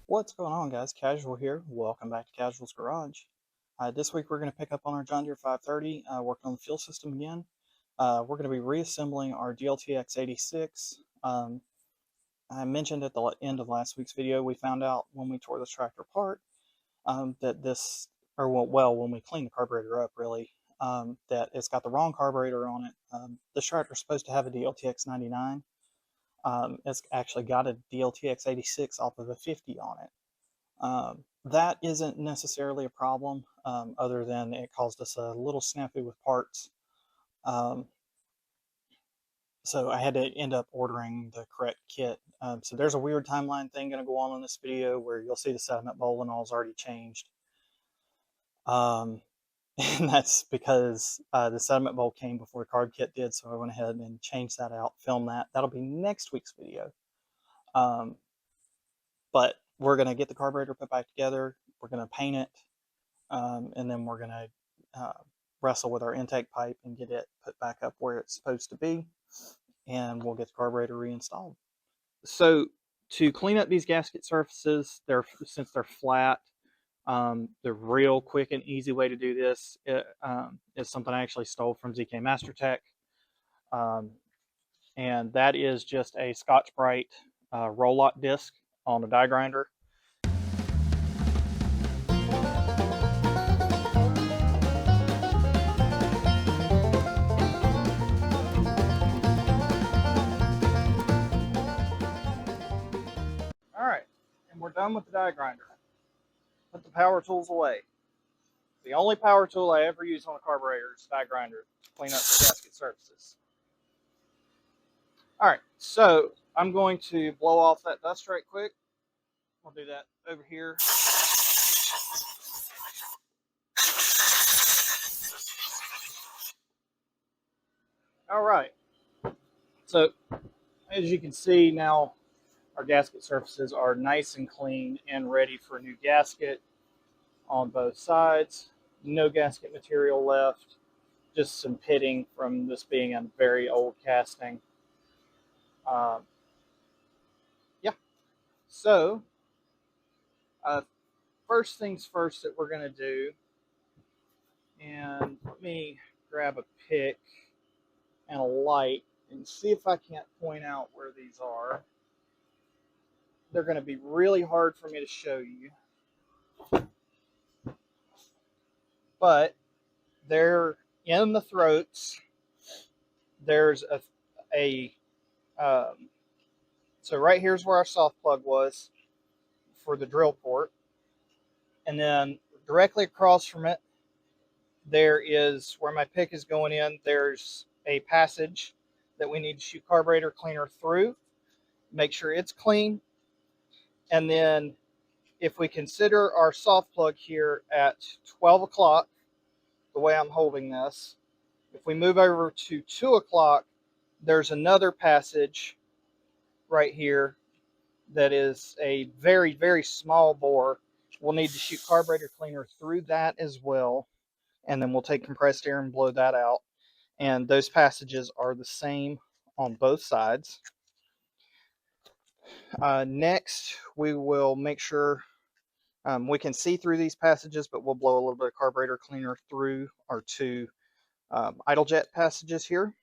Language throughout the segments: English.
What's going on, guys? Casual here. Welcome back to Casual's Garage. This week we're going to pick up on our John Deere 530, working on the fuel system again. We're going to be reassembling our DLTX 86. I mentioned at the end of last week's video, we found out when we tore this tractor apart that this, or well, when we cleaned the carburetor up, really, that it's got the wrong carburetor on it. This tractor is supposed to have a DLTX 99. It's actually got a DLTX 86 off of a 50 on it. That isn't necessarily a problem, other than it caused us a little snafu with parts. So I had to end up ordering the correct kit. So there's a weird timeline thing going to go on in this video where you'll see the sediment bowl and all's already changed. And that's because the sediment bowl came before the carb kit did, so I went ahead and changed that out, filmed that. That'll be next week's video. But we're going to get the carburetor put back together. We're going to paint it. And then we're going to wrestle with our intake pipe and get it put back up where it's supposed to be. And we'll get the carburetor reinstalled. So to clean up these gasket surfaces, since they're flat, the real quick and easy way to do this is something I actually stole from ZK Mastertech. And that is just a Scotch-Brite roll-lock disc on a die grinder. Alright, and we're done with the die grinder. Put the power tools away. The only power tool I ever use on a carburetor is die grinder to clean up the gasket surfaces. Alright, so I'm going to blow off that dust right quick. I'll do that over here. Alright, so as you can see now, our gasket surfaces are nice and clean and ready for a new gasket on both sides. No gasket material left, just some pitting from this being a very old casting. Yeah, so first things first that we're going to do, and let me grab a pick and a light and see if I can't point out where these are. They're going to be really hard for me to show you, but they're in the throats. There's so right here's where our soft plug was for the drill port, and then directly across from it there is where my pick is going in. There's a passage that we need to shoot carburetor cleaner through, make sure it's clean. And then if we consider our soft plug here at 12 o'clock, the way I'm holding this, if we move over to 2 o'clock, there's another passage right here that is a very, very small bore. We'll need to shoot carburetor cleaner through that as well. And then we'll take compressed air and blow that out. And those passages are the same on both sides. Next, we will make sure we can see through these passages, but we'll blow a little bit of carburetor cleaner through our two idle jet passages here.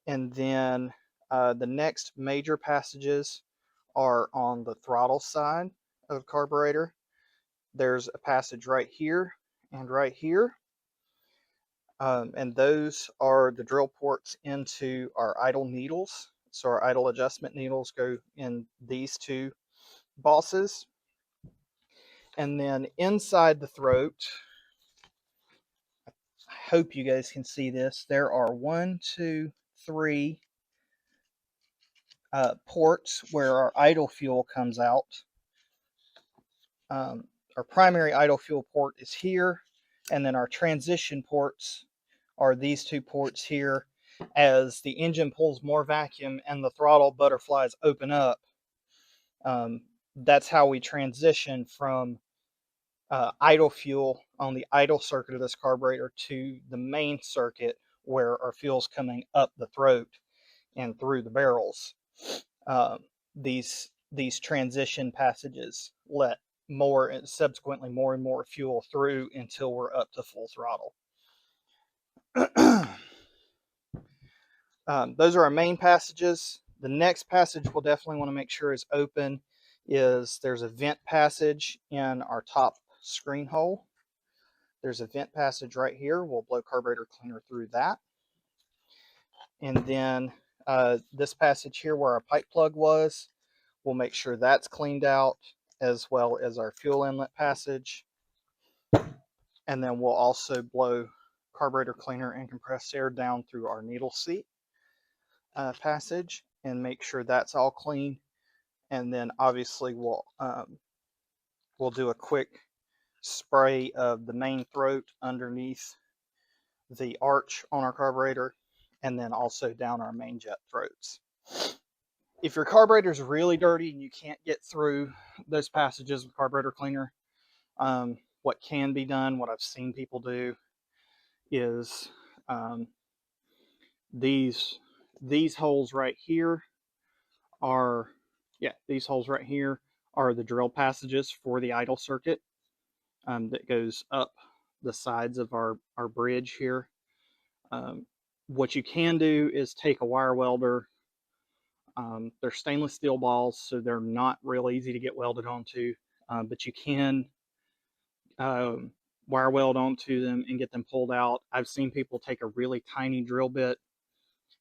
And then the next major passages are on the throttle side of the carburetor. There's a passage right here and right here. And those are the drill ports into our idle needles. So our idle adjustment needles go in these two bosses. And then inside the throat, I hope you guys can see this, there are 1, 2, 3 ports where our idle fuel comes out. Our primary idle fuel port is here, and then our transition ports are these two ports here. As the engine pulls more vacuum and the throttle butterflies open up, that's how we transition from idle fuel on the idle circuit of this carburetor to the main circuit where our fuel's coming up the throat and through the barrels. these transition passages let subsequently more and more fuel through until we're up to full throttle. Those are our main passages. The next passage we'll definitely want to make sure is open is there's a vent passage in our top screen hole. There's a vent passage right here. We'll blow carburetor cleaner through that. And then this passage here where our pipe plug was, we'll make sure that's cleaned out, as well as our fuel inlet passage. And then we'll also blow carburetor cleaner and compressed air down through our needle seat passage and make sure that's all clean. And then obviously we'll do a quick spray of the main throat underneath the arch on our carburetor, and then also down our main jet throats. If your carburetor is really dirty and you can't get through those passages with carburetor cleaner, what can be done, what I've seen people do, is these holes right here are, these holes right here are the drill passages for the idle circuit that goes up the sides of our bridge here. What you can do is take a wire welder. They're stainless steel balls, so they're not real easy to get welded onto, but you can wire weld onto them and get them pulled out. I've seen people take a really tiny drill bit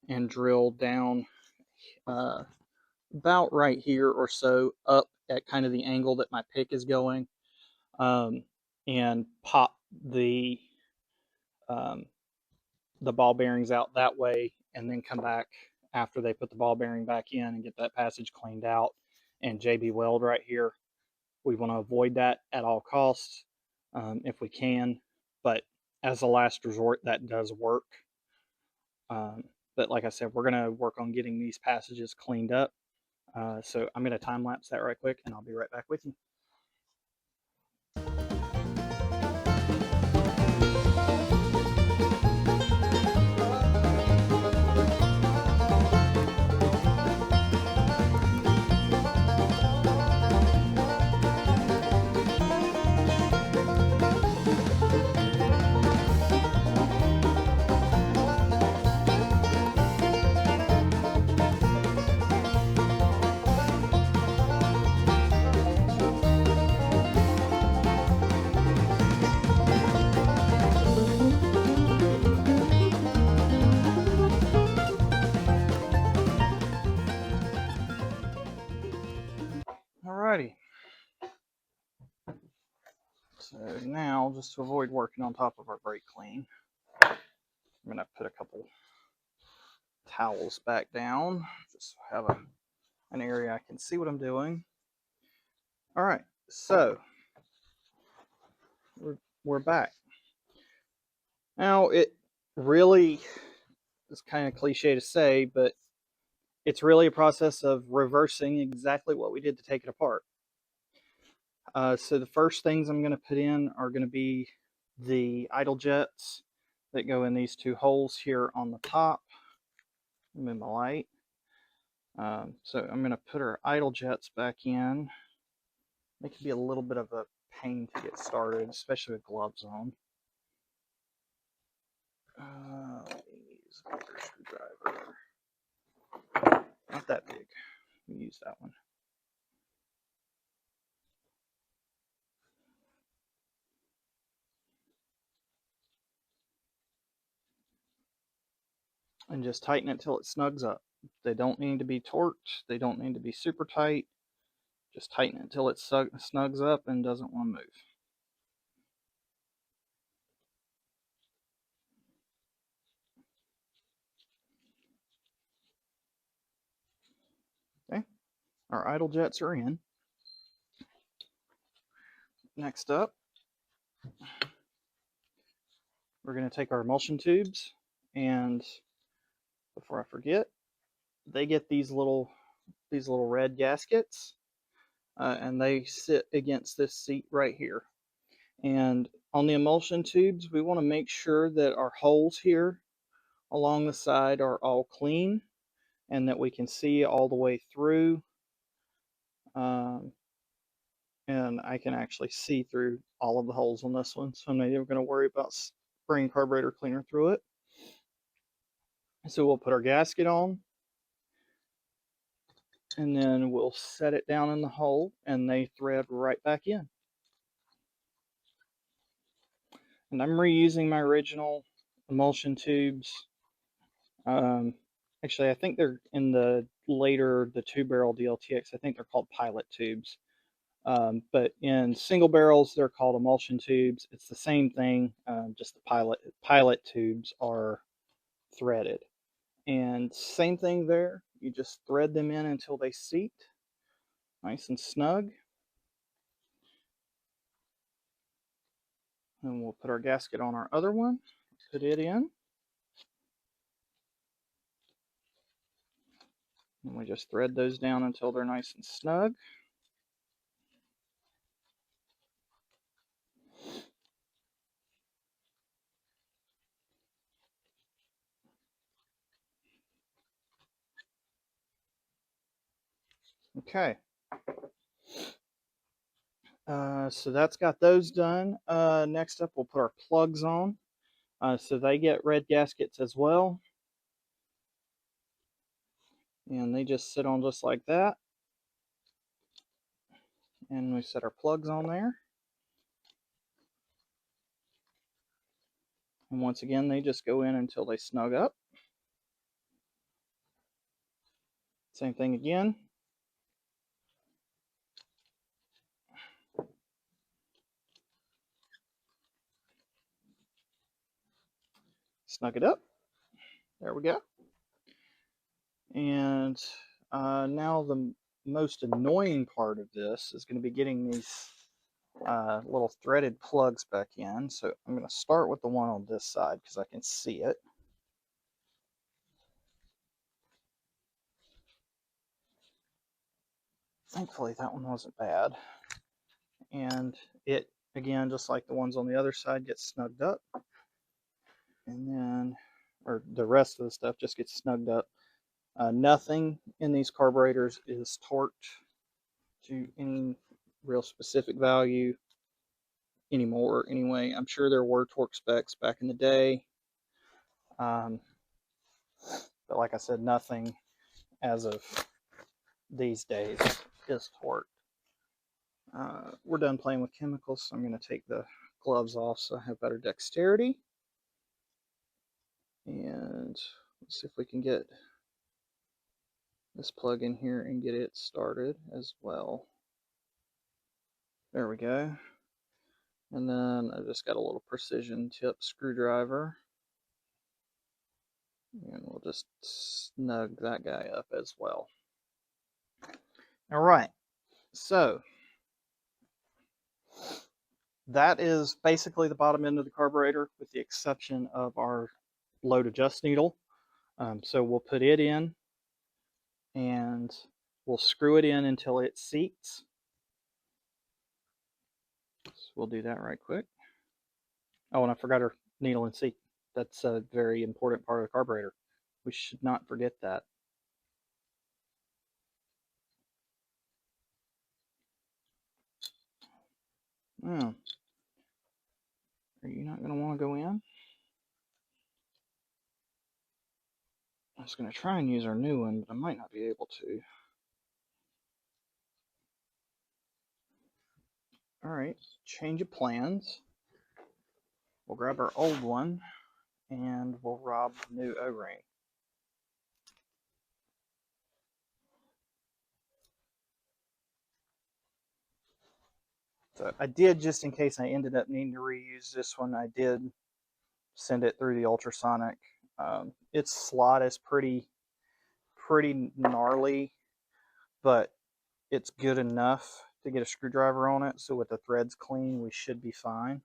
and drill down about right here or so, up at kind of the angle that my pick is going, and pop the ball bearings out that way, and then come back after they put the ball bearing back in and get that passage cleaned out and JB weld right here. We want to avoid that at all costs if we can, but as a last resort, that does work. But like I said, we're going to work on getting these passages cleaned up. So I'm going to time lapse that right quick, and I'll be right back with you. Alrighty. So now, just to avoid working on top of our brake clean, I'm going to put a couple towels back down, just so I have an area I can see what I'm doing. Alright, so we're back. Now, it really is kind of cliche to say, but it's really a process of reversing exactly what we did to take it apart. So the first things I'm going to put in are going to be the idle jets that go in these two holes here on the top. Move my light. So I'm going to put our idle jets back in. It can be a little bit of a pain to get started, especially with gloves on. Let me use a bigger screwdriver. Not that big. We use that one. And just tighten it till it snugs up. They don't need to be torqued. They don't need to be super tight. Just tighten it till it snugs up and doesn't want to move. Okay, our idle jets are in. Next up, we're going to take our emulsion tubes, and before I forget, they get these little red gaskets, and they sit against this seat right here. And on the emulsion tubes, we want to make sure that our holes here along the side are all clean and that we can see all the way through. And I can actually see through all of the holes on this one, so I'm not even going to worry about spraying carburetor cleaner through it. So we'll put our gasket on, and then we'll set it down in the hole, and they thread right back in. And I'm reusing my original emulsion tubes. Actually, I think they're in the 2-barrel DLTX. I think they're called pilot tubes. But in single barrels, they're called emulsion tubes. It's the same thing, just the pilot tubes are threaded. And same thing there. You just thread them in until they seat, nice and snug. And we'll put our gasket on our other one, put it in. And we just thread those down until they're nice and snug. Okay. So that's got those done. Next up, we'll put our plugs on. So they get red gaskets as well. And they just sit on just like that. And we set our plugs on there. And once again, they just go in until they snug up. Same thing again. Snug it up. There we go. And now the most annoying part of this is going to be getting these little threaded plugs back in. So I'm going to start with the one on this side because I can see it. Thankfully, that one wasn't bad. And it, again, just like the ones on the other side, gets snugged up. And then, or the rest of the stuff just gets snugged up. Nothing in these carburetors is torqued to any real specific value anymore anyway. I'm sure there were torque specs back in the day. But like I said, nothing as of these days is torqued. We're done playing with chemicals, so I'm going to take the gloves off so I have better dexterity. And let's see if we can get this plug in here and get it started as well. There we go. And then I just got a little precision tip screwdriver. And we'll just snug that guy up as well. All right, so that is basically the bottom end of the carburetor with the exception of our load adjust needle. So we'll put it in and we'll screw it in until it seats. So we'll do that right quick. Oh, and I forgot our needle and seat. That's a very important part of the carburetor. We should not forget that. Oh. Are you not going to want to go in? I was going to try and use our new one, but I might not be able to. All right, change of plans. We'll grab our old one and we'll rob the new O-ring. So I did, just in case I ended up needing to reuse this one, I did send it through the ultrasonic. Its slot is pretty gnarly, but it's good enough to get a screwdriver on it. So with the threads clean, we should be fine.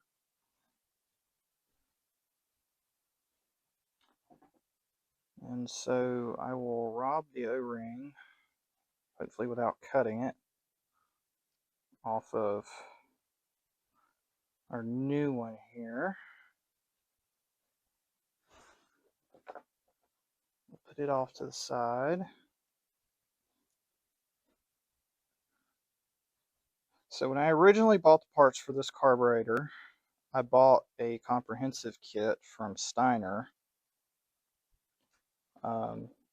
And so I will rob the O-ring, hopefully without cutting it, off of our new one here. We'll put it off to the side. So when I originally bought the parts for this carburetor, I bought a comprehensive kit from Steiner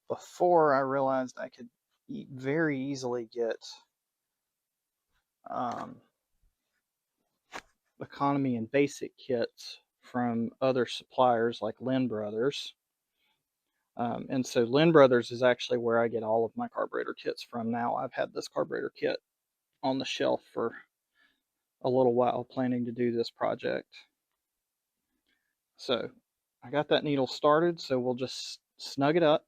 before I realized I could very easily get economy and basic kits from other suppliers like Lynn Brothers. And so Lynn Brothers is actually where I get all of my carburetor kits from now. I've had this carburetor kit on the shelf for a little while, planning to do this project. So I got that needle started, so we'll just snug it up.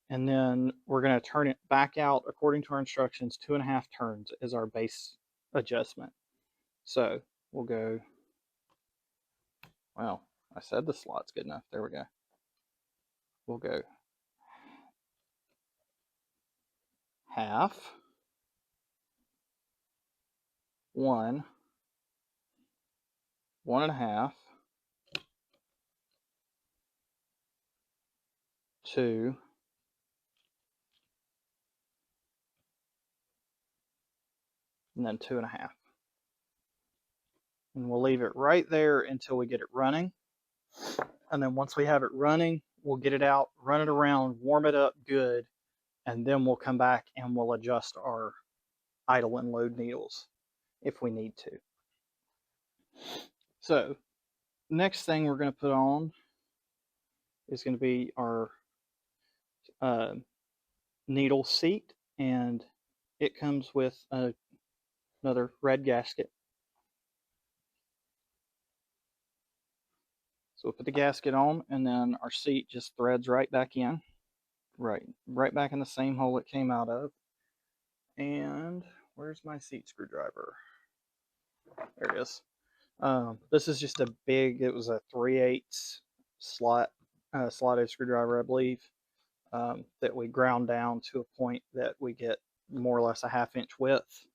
And then we're going to turn it back out according to our instructions. 2.5 turns is our base adjustment. So we'll go, well, I said the slot's good enough. There we go. We'll go half, 1, 1.5, 2, and then 2.5. And we'll leave it right there until we get it running. And then once we have it running, we'll get it out, run it around, warm it up good, and then we'll come back and we'll adjust our idle and load needles if we need to. So next thing we're going to put on is going to be our needle seat, and it comes with another red gasket. So we'll put the gasket on, and then our seat just threads right back in, right back in the same hole it came out of. And where's my seat screwdriver? There it is. This is just a big, it was a 3/8 slotted screwdriver, I believe, that we ground down to a point that we get more or less a 1/2 inch width.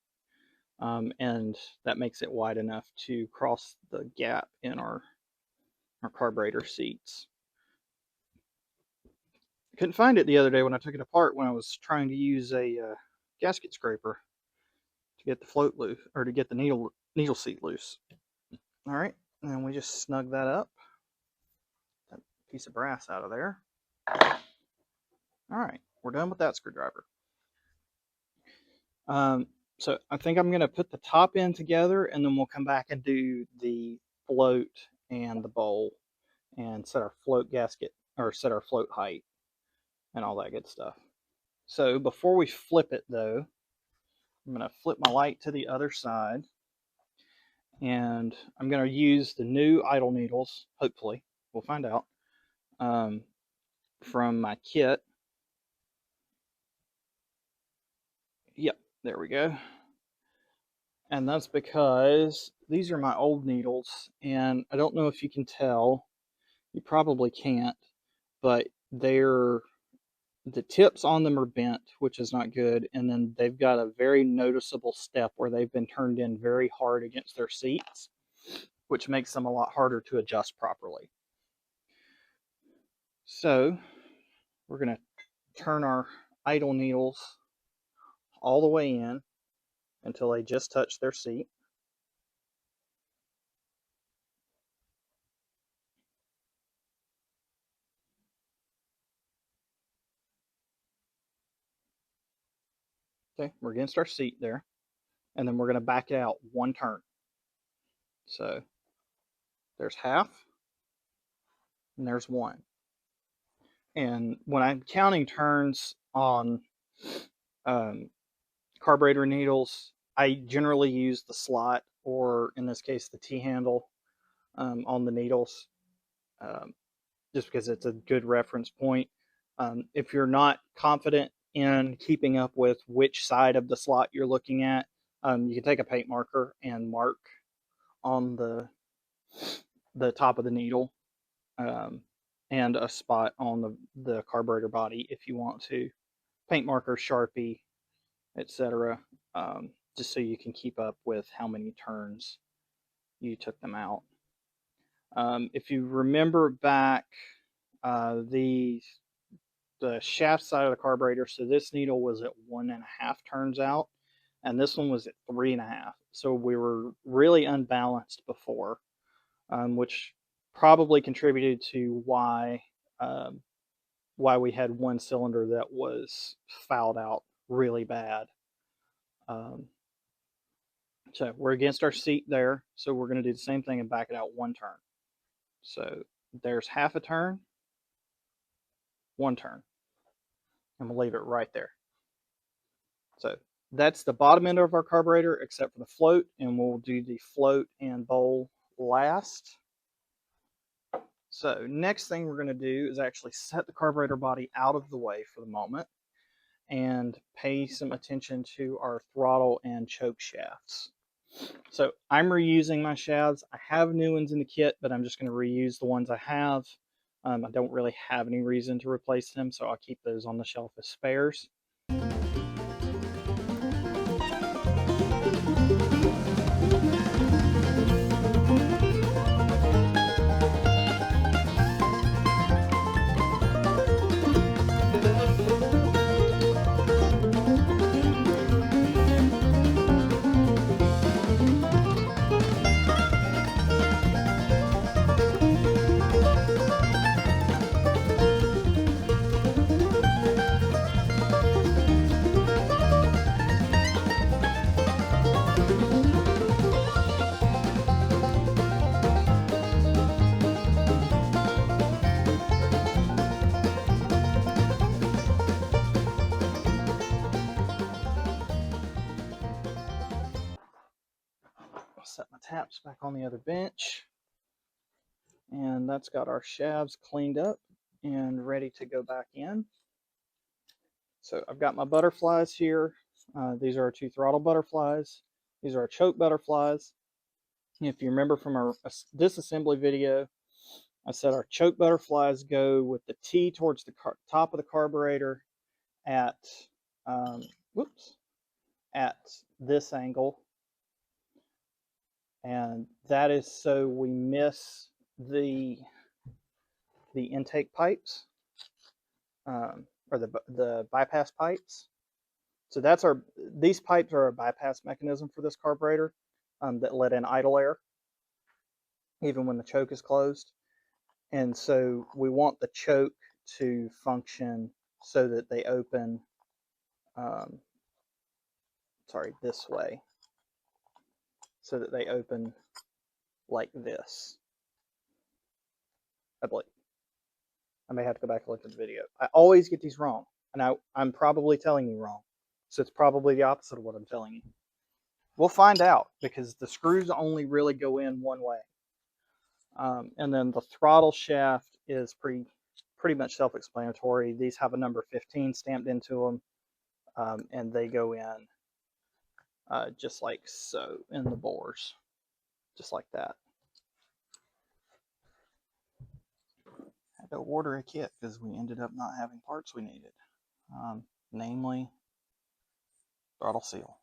And that makes it wide enough to cross the gap in our carburetor seats. Couldn't find it the other day when I took it apart when I was trying to use a gasket scraper to get the float loose, or to get the needle seat loose. All right, and then we just snug that up. That piece of brass out of there. All right, we're done with that screwdriver. So I think I'm going to put the top end together, and then we'll come back and do the float and the bowl, and set our float gasket, or set our float height, and all that good stuff. So before we flip it though, I'm going to flip my light to the other side, and I'm going to use the new idle needles, hopefully, we'll find out, from my kit. Yep, there we go. And that's because these are my old needles, and I don't know if you can tell, you probably can't, but the tips on them are bent, which is not good, and then they've got a very noticeable step where they've been turned in very hard against their seats, which makes them a lot harder to adjust properly. So we're going to turn our idle needles all the way in until they just touch their seat. Okay, we're against our seat there, and then we're going to back it out 1 turn. So there's half, and there's 1. And when I'm counting turns on carburetor needles, I generally use the slot, or in this case the T-handle, on the needles, just because it's a good reference point. If you're not confident in keeping up with which side of the slot you're looking at, you can take a paint marker and mark on the top of the needle, and a spot on the carburetor body if you want to. Paint marker, Sharpie, etc., just so you can keep up with how many turns you took them out. If you remember back, the shaft side of the carburetor, so this needle was at 1.5 turns out, and this one was at 3.5. So we were really unbalanced before, which probably contributed to why we had one cylinder that was fouled out really bad. So we're against our seat there, so we're going to do the same thing and back it out one turn. So there's half a turn, one turn, and we'll leave it right there. So that's the bottom end of our carburetor except for the float, and we'll do the float and bowl last. So next thing we're going to do is actually set the carburetor body out of the way for the moment and pay some attention to our throttle and choke shafts. So I'm reusing my shafts. I have new ones in the kit, but I'm just going to reuse the ones I have. I don't really have any reason to replace them, so I'll keep those on the shelf as spares. Set my taps back on the other bench, and that's got our shafts cleaned up and ready to go back in. So I've got my butterflies here. These are our two throttle butterflies. These are our choke butterflies. If you remember from our disassembly video, I said our choke butterflies go with the T towards the top of the carburetor at at this angle, and that is so we miss the intake pipes, or the bypass pipes. So that's these pipes are a bypass mechanism for this carburetor that let in idle air even when the choke is closed. And so we want the choke to function so that they open, this way, so that they open like this, I believe. I may have to go back and look at the video. I always get these wrong, and I'm probably telling you wrong. So it's probably the opposite of what I'm telling you. We'll find out, because the screws only really go in one way. And then the throttle shaft is pretty much self-explanatory. These have a number 15 stamped into them, and they go in just like so in the bores, just like that. Had to order a kit because we ended up not having parts we needed, namely throttle seal.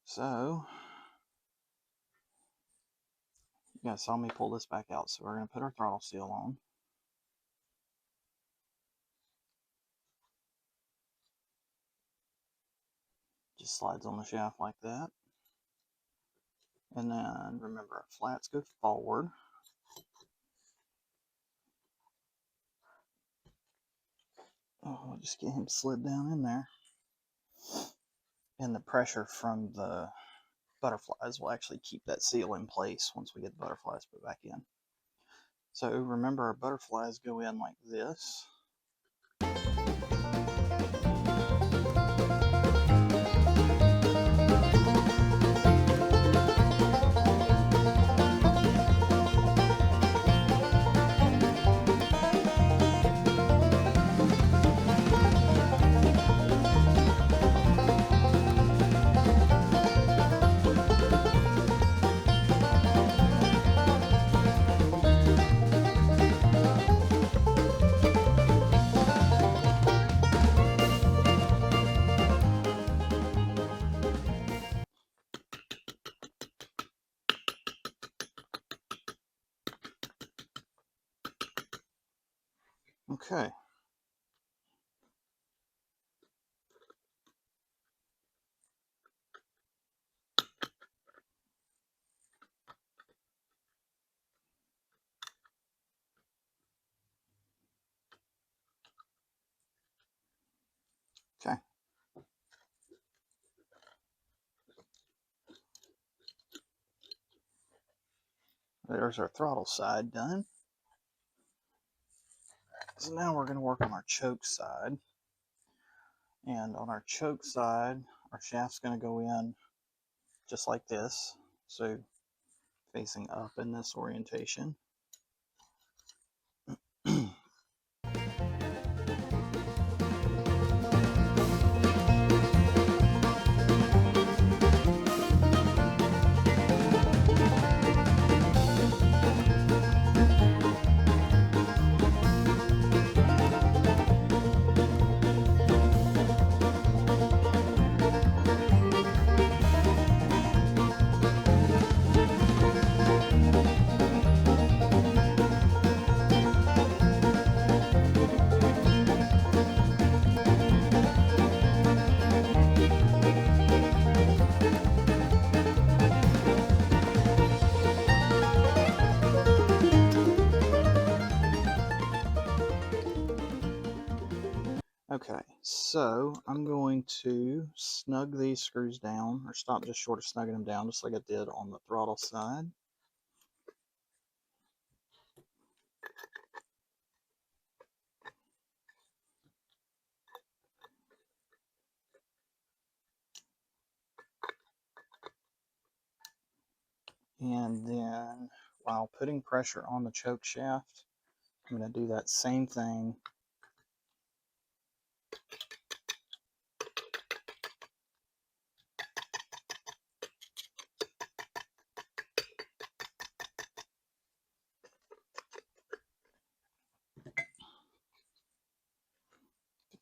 So you guys saw me pull this back out, so we're going to put our throttle seal on. Just slides on the shaft like that. And then remember, our flats go forward. I'll just get him slid down in there. And the pressure from the butterflies will actually keep that seal in place once we get the butterflies put back in. So remember, our butterflies go in like this. Okay. Okay. There's our throttle side done. So now we're going to work on our choke side. And on our choke side, our shaft's going to go in just like this. So facing up in this orientation. Okay, so I'm going to snug these screws down, or stop just short of snugging them down, just like I did on the throttle side. And then, while putting pressure on the choke shaft, I'm going to do that same thing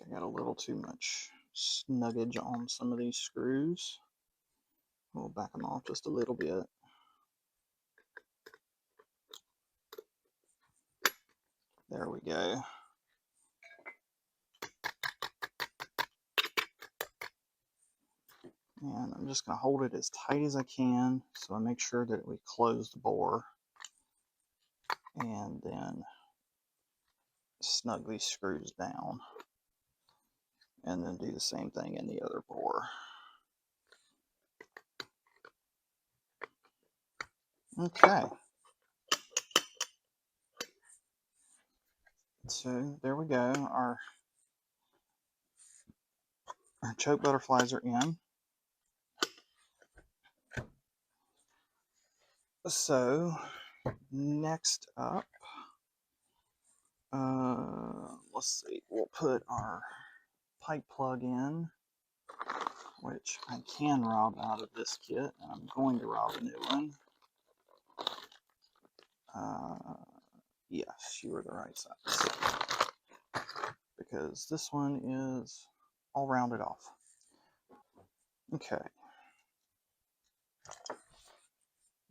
I got a little too much snuggage on some of these screws. We'll back them off just a little bit. There we go. And I'm just going to hold it as tight as I can so I make sure that we close the bore. And then snug these screws down. And then do the same thing in the other bore. Okay. So there we go. Our choke butterflies are in. So next up, let's see, we'll put our pipe plug in, which I can rob out of this kit, and I'm going to rob a new one. Yes, you were the right size, because this one is all rounded off. Okay.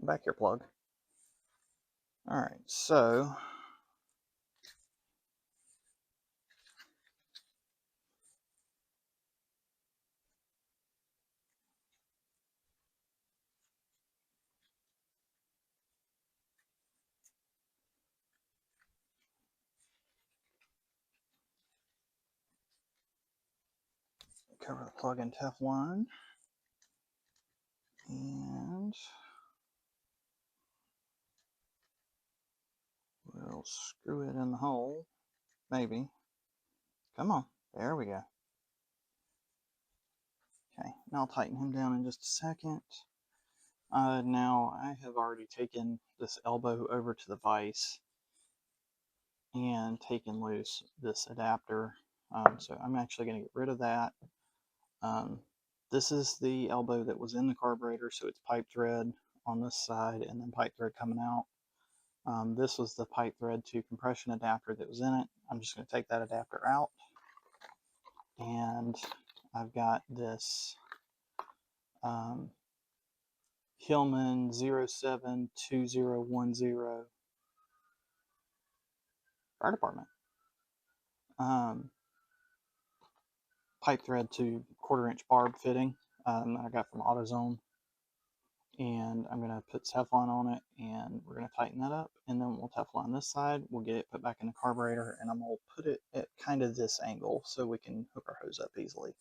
Back here, plug. Alright, so cover the plug in Teflon, and we'll screw it in the hole, maybe. Come on, there we go. Okay, now I'll tighten him down in just a second. Now I have already taken this elbow over to the vise and taken loose this adapter, so I'm actually going to get rid of that. This is the elbow that was in the carburetor, so it's pipe thread on this side and then pipe thread coming out. This was the pipe thread to compression adapter that was in it. I'm just going to take that adapter out, and I've got this Hillman 072010 fire department pipe thread to 1/4 inch barb fitting that I got from AutoZone. and I'm going to put Teflon on it, and we're going to tighten that up, and then we'll Teflon this side. We'll get it put back in the carburetor, and I'm going to put it at kind of this angle so we can hook our hose up easily.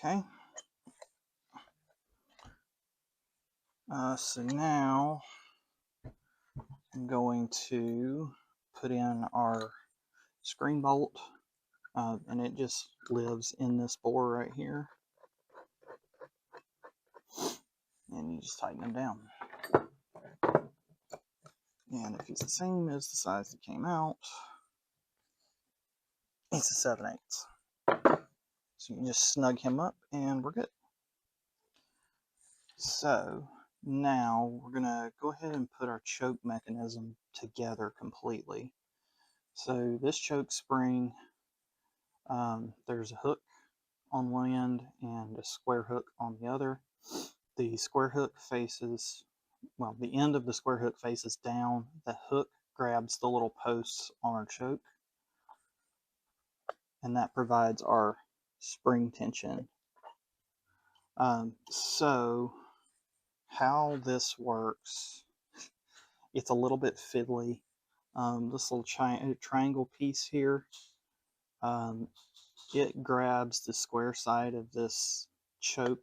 Okay. So now I'm going to put in our screen bolt, and it just lives in this bore right here. And you just tighten them down. And if it's the same as the size that came out, it's a 7/8. So you can just snug him up and we're good. So now we're going to go ahead and put our choke mechanism together completely. So this choke spring, there's a hook on one end and a square hook on the other. The square hook faces, well, the end of the square hook faces down. The hook grabs the little posts on our choke, and that provides our spring tension. So how this works, it's a little bit fiddly. This little triangle piece here, it grabs the square side of this choke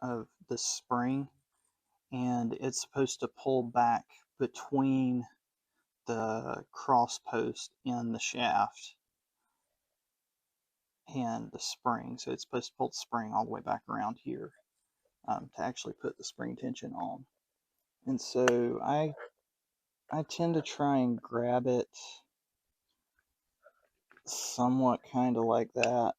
of the spring, and it's supposed to pull back between the cross post in the shaft and the spring. So it's supposed to pull the spring all the way back around here to actually put the spring tension on. And so I tend to try and grab it somewhat kind of like that.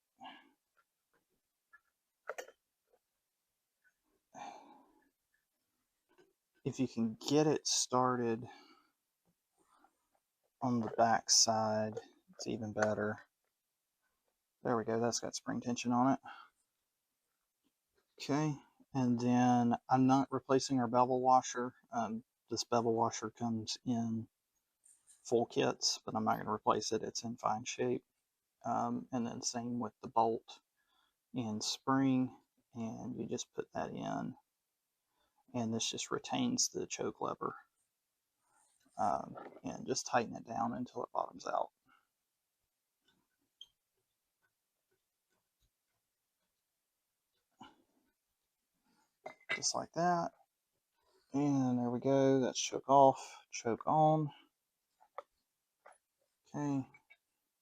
If you can get it started on the back side, it's even better. There we go, that's got spring tension on it. Okay, and then I'm not replacing our bevel washer. This bevel washer comes in full kits, but I'm not going to replace it. It's in fine shape. And then same with the bolt and spring, and you just put that in, and this just retains the choke lever, and just tighten it down until it bottoms out. Just like that. And there we go. That's choke off, choke on. Okay.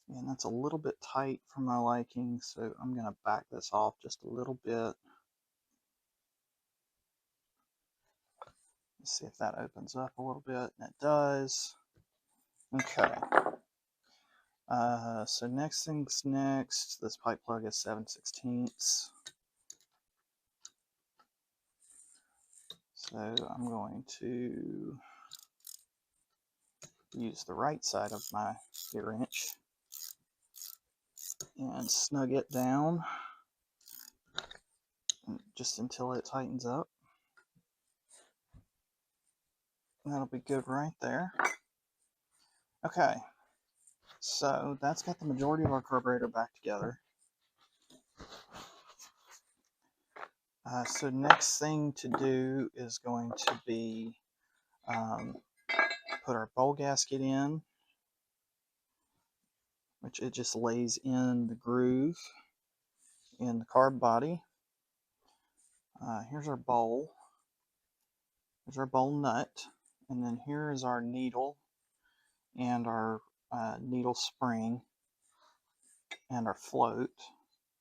And that's a little bit tight for my liking, so I'm going to back this off just a little bit. Let's see if that opens up a little bit, and it does. Okay. So next thing's next. This pipe plug is 7/16. So I'm going to use the right side of my gear wrench and snug it down just until it tightens up. That'll be good right there. Okay, so that's got the majority of our carburetor back together. So next thing to do is going to be put our bowl gasket in, which it just lays in the groove in the carb body. Here's our bowl. Here's our bowl nut, and then here is our needle and our needle spring and our float.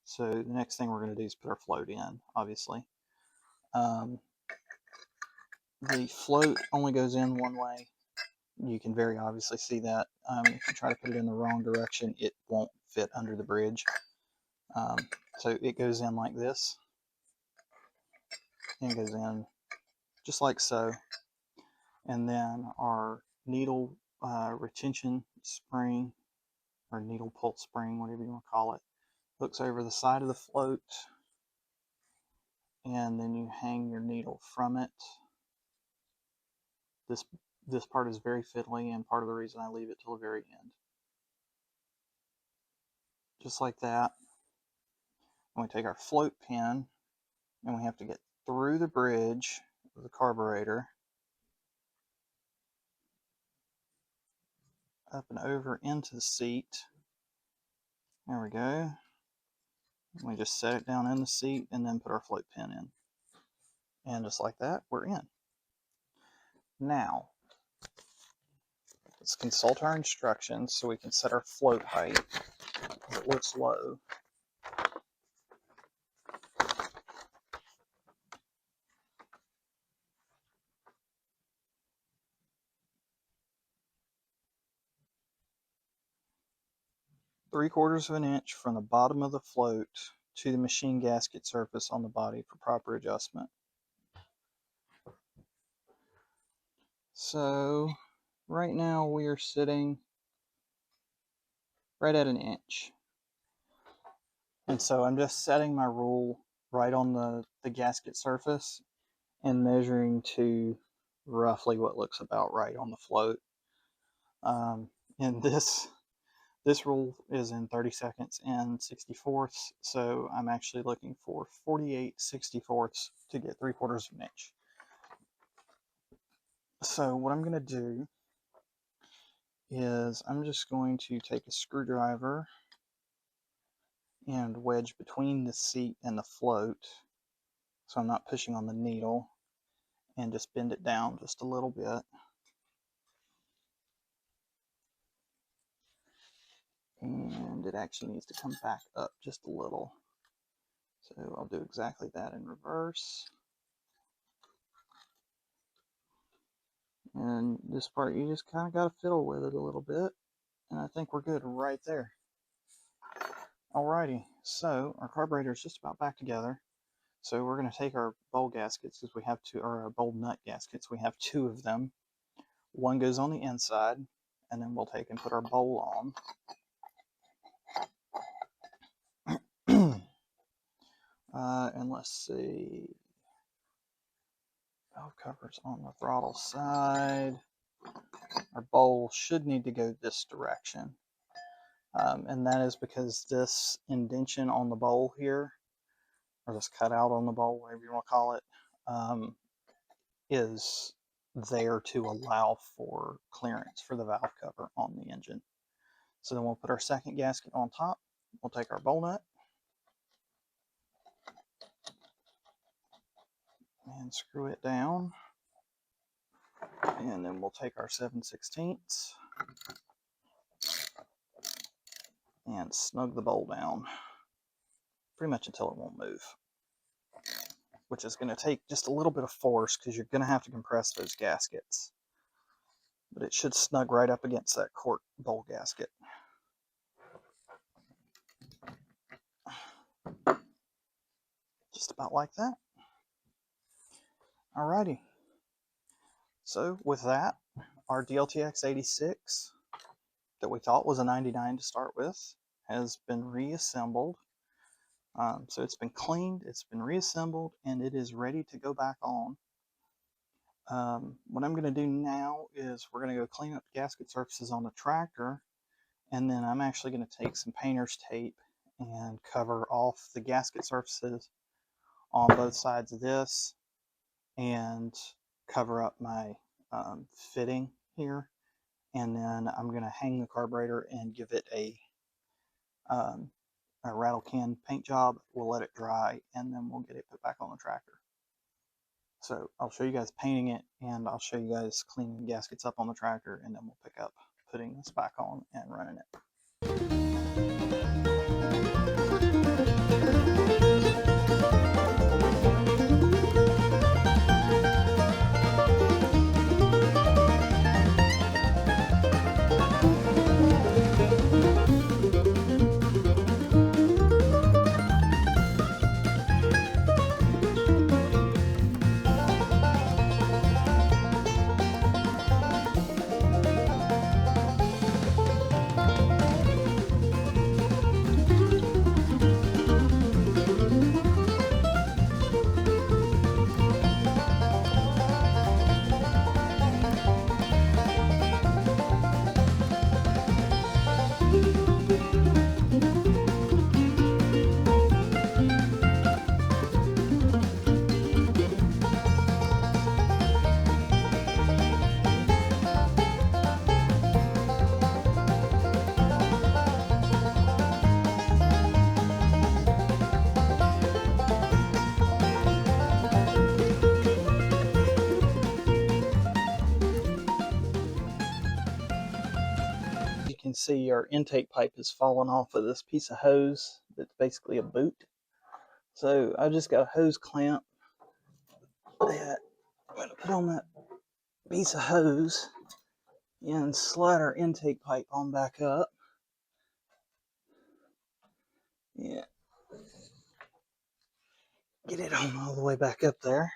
So the next thing we're going to do is put our float in, obviously. The float only goes in one way. You can very obviously see that. If you try to put it in the wrong direction, it won't fit under the bridge. So it goes in like this, and it goes in just like so. And then our needle retention spring or needle pull spring, whatever you want to call it, hooks over the side of the float, and then you hang your needle from it. This part is very fiddly, and part of the reason I leave it till the very end. Just like that. And we take our float pin, and we have to get through the bridge of the carburetor, up and over into the seat. There we go. And we just set it down in the seat and then put our float pin in. And just like that, we're in. Now, let's consult our instructions so we can set our float height. It looks low. Three-quarters of an inch from the bottom of the float to the machine gasket surface on the body for proper adjustment. So right now we are sitting right at an inch. And so I'm just setting my rule right on the gasket surface and measuring to roughly what looks about right on the float. And this rule is in 30 and 64ths, so I'm actually looking for 48/64ths to get 3/4 of an inch. So what I'm going to do is I'm just going to take a screwdriver and wedge between the seat and the float, so I'm not pushing on the needle, and just bend it down just a little bit. And it actually needs to come back up just a little. So I'll do exactly that in reverse. And this part, you just kind of got to fiddle with it a little bit. And I think we're good right there. Alrighty, so our carburetor is just about back together. So we're going to take our bowl gaskets, because we have two, or our bowl nut gaskets. We have two of them. One goes on the inside, and then we'll take and put our bowl on. And let's see. Valve covers on the throttle side. Our bowl should need to go this direction. And that is because this indentation on the bowl here, or this cutout on the bowl, whatever you want to call it, is there to allow for clearance for the valve cover on the engine. So then we'll put our second gasket on top. We'll take our bowl nut and screw it down. And then we'll take our 7/16 and snug the bowl down pretty much until it won't move, which is going to take just a little bit of force because you're going to have to compress those gaskets. But it should snug right up against that quart bowl gasket. Just about like that. Alrighty. So with that, our DLTX 86 that we thought was a 99 to start with has been reassembled. So it's been cleaned, it's been reassembled, and it is ready to go back on. What I'm going to do now is we're going to go clean up gasket surfaces on the tractor, and then I'm actually going to take some painter's tape and cover off the gasket surfaces on both sides of this and cover up my fitting here. And then I'm going to hang the carburetor and give it a rattle can paint job. We'll let it dry, and then we'll get it put back on the tractor. So I'll show you guys painting it, and I'll show you guys cleaning the gaskets up on the tractor, and then we'll pick up putting this back on and running it. can see, our intake pipe has fallen off of this piece of hose that's basically a boot. So I just got a hose clamp that I'm going to put on that piece of hose and slide our intake pipe on back up. Yeah. Get it on all the way back up there.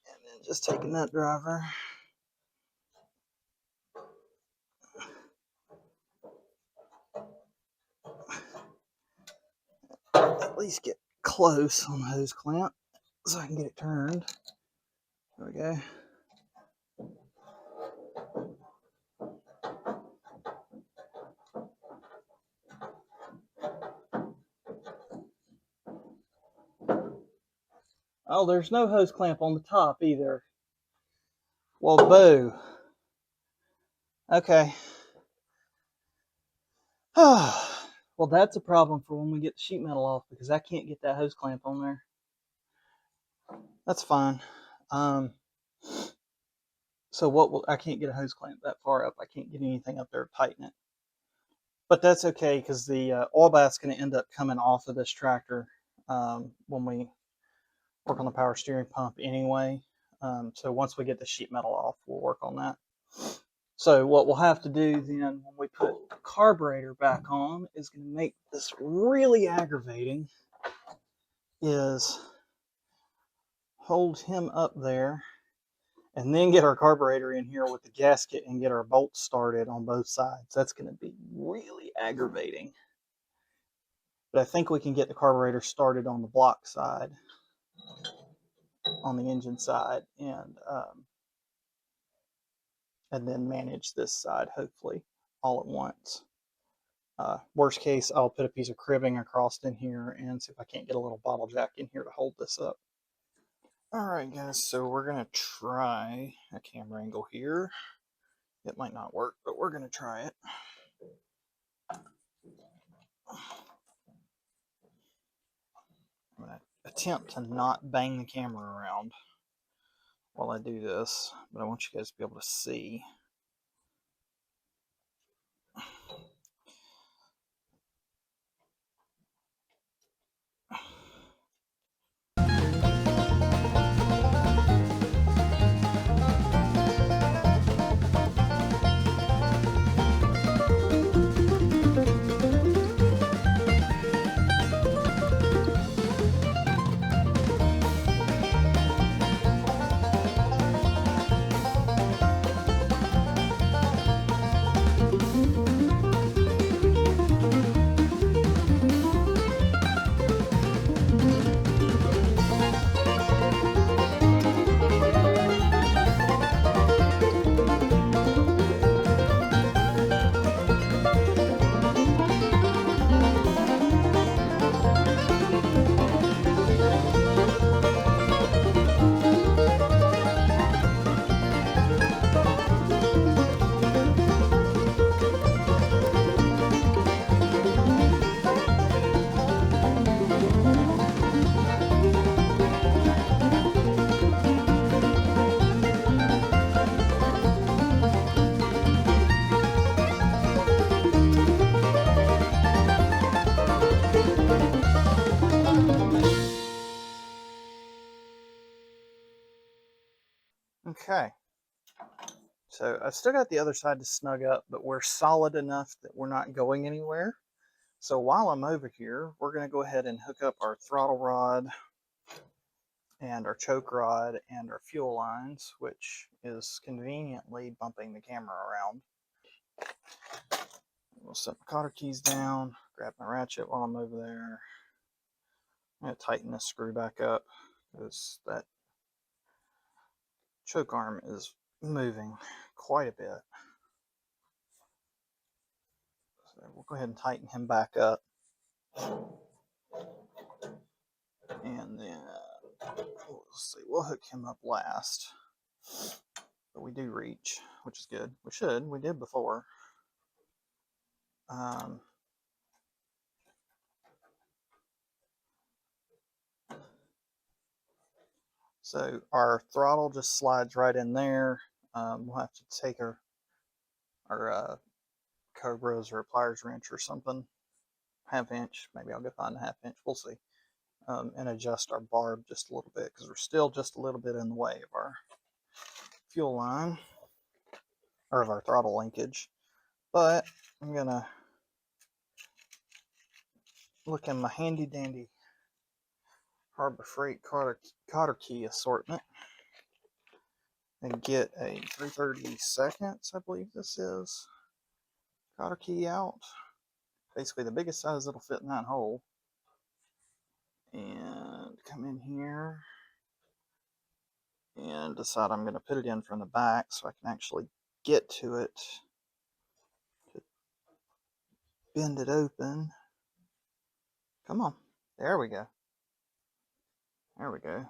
And then just taking that driver. At least get close on the hose clamp so I can get it turned. There we go. Oh, there's no hose clamp on the top either. Well, boo. Okay. Well, that's a problem for when we get the sheet metal off, because I can't get that hose clamp on there. That's fine. So I can't get a hose clamp that far up. I can't get anything up there to tighten it. But that's okay, because the oil bath's going to end up coming off of this tractor when we work on the power steering pump anyway. So once we get the sheet metal off, we'll work on that. So what we'll have to do then when we put the carburetor back on is going to make this really aggravating, is hold him up there and then get our carburetor in here with the gasket and get our bolts started on both sides. That's going to be really aggravating. But I think we can get the carburetor started on the block side, on the engine side, and then manage this side, hopefully, all at once. Worst case, I'll put a piece of cribbing across in here and see if I can't get a little bottle jack in here to hold this up. Alright guys, so we're going to try a camera angle here. It might not work, but we're going to try it. I'm going to attempt to not bang the camera around while I do this, but I want you guys to be able to see. Okay, so I've still got the other side to snug up, but we're solid enough that we're not going anywhere. So while I'm over here, we're going to go ahead and hook up our throttle rod and our choke rod and our fuel lines, which is conveniently bumping the camera around. We'll set my cotter keys down, grab my ratchet while I'm over there. I'm going to tighten this screw back up because that choke arm is moving quite a bit. So we'll go ahead and tighten him back up. And then, let's see, we'll hook him up last. But we do reach, which is good. We should, we did before. So our throttle just slides right in there. We'll have to take our Cobras or a pliers wrench or something, 1/2 inch, maybe I'll go find a 1/2 inch, we'll see, and adjust our barb just a little bit because we're still just a little bit in the way of our fuel line, or of our throttle linkage. But I'm gonna look in my handy dandy Harbor Freight cotter key assortment and get a 3/32, I believe this is, cotter key out. Basically the biggest size that'll fit in that hole. And come in here and decide I'm going to put it in from the back so I can actually get to it to bend it open. Come on, there we go. There we go.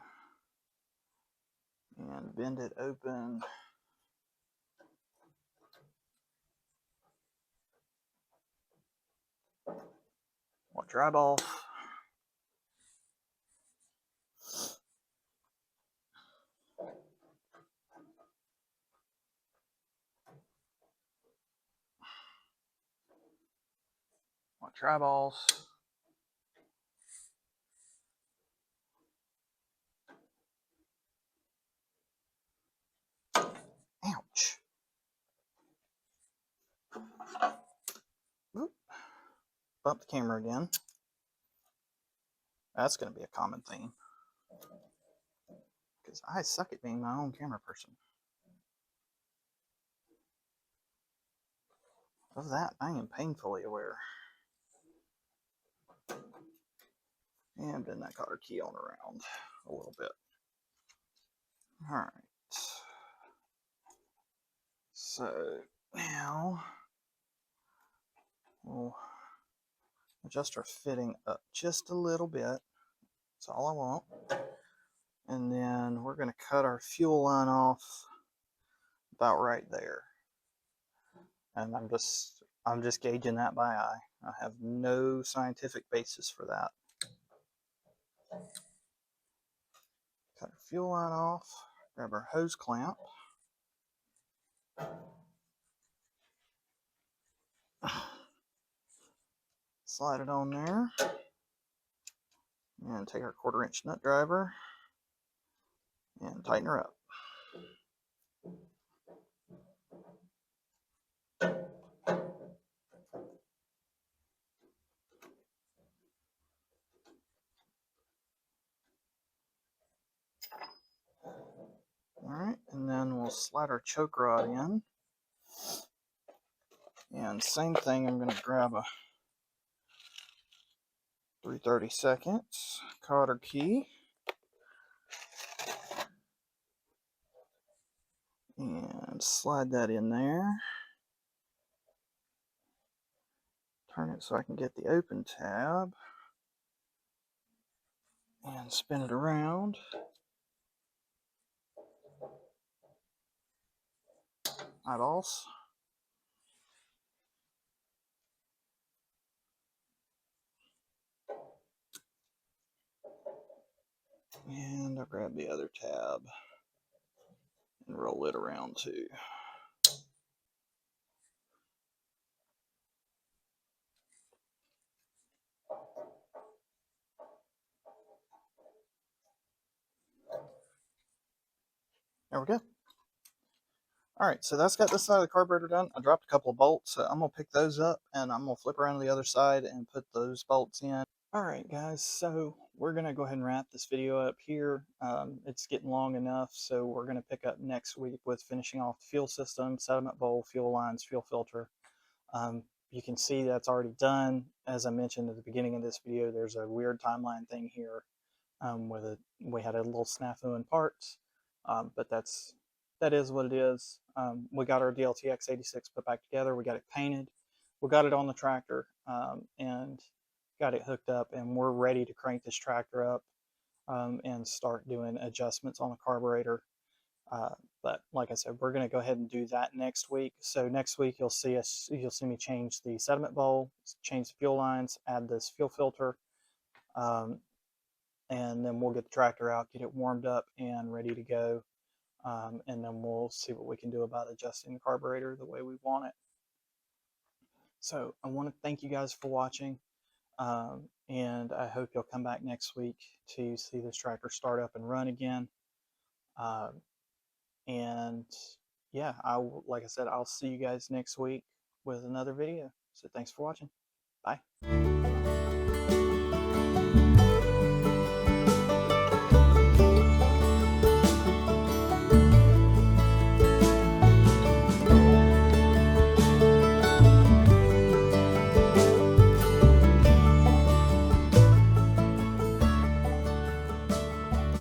And bend it open. Watch your eyeball. Watch your eyeballs. Ouch. Oop. Bump the camera again. That's going to be a common theme, because I suck at being my own camera person. Of that, I am painfully aware. And bend that cotter key on around a little bit. Alright. So now we'll adjust our fitting up just a little bit. That's all I want. And then we're going to cut our fuel line off about right there. And I'm just gauging that by eye. I have no scientific basis for that. Cut our fuel line off, grab our hose clamp. Slide it on there. And take our 1/4 inch nut driver and tighten her up. Alright, and then we'll slide our choke rod in. And same thing, I'm going to grab a 3/32 cotter key. And slide that in there. Turn it so I can get the open tab. And spin it around. Eyeballs. And I'll grab the other tab and roll it around too. There we go. Alright, so that's got this side of the carburetor done. I dropped a couple of bolts, so I'm going to pick those up and I'm going to flip around to the other side and put those bolts in. Alright guys, so we're going to go ahead and wrap this video up here. It's getting long enough, so we're going to pick up next week with finishing off the fuel system, sediment bowl, fuel lines, fuel filter. You can see that's already done. As I mentioned at the beginning of this video, there's a weird timeline thing here we had a little snafu in parts, but that is what it is. We got our DLTX 86 put back together. We got it painted. We got it on the tractor and got it hooked up, and we're ready to crank this tractor up and start doing adjustments on the carburetor. But like I said, we're going to go ahead and do that next week. So next week you'll see me change the sediment bowl, change the fuel lines, add this fuel filter, and then we'll get the tractor out, get it warmed up and ready to go. And then we'll see what we can do about adjusting the carburetor the way we want it. So I want to thank you guys for watching, and I hope you'll come back next week to see this tractor start up and run again. And yeah, like I said, I'll see you guys next week with another video. So thanks for watching. Bye.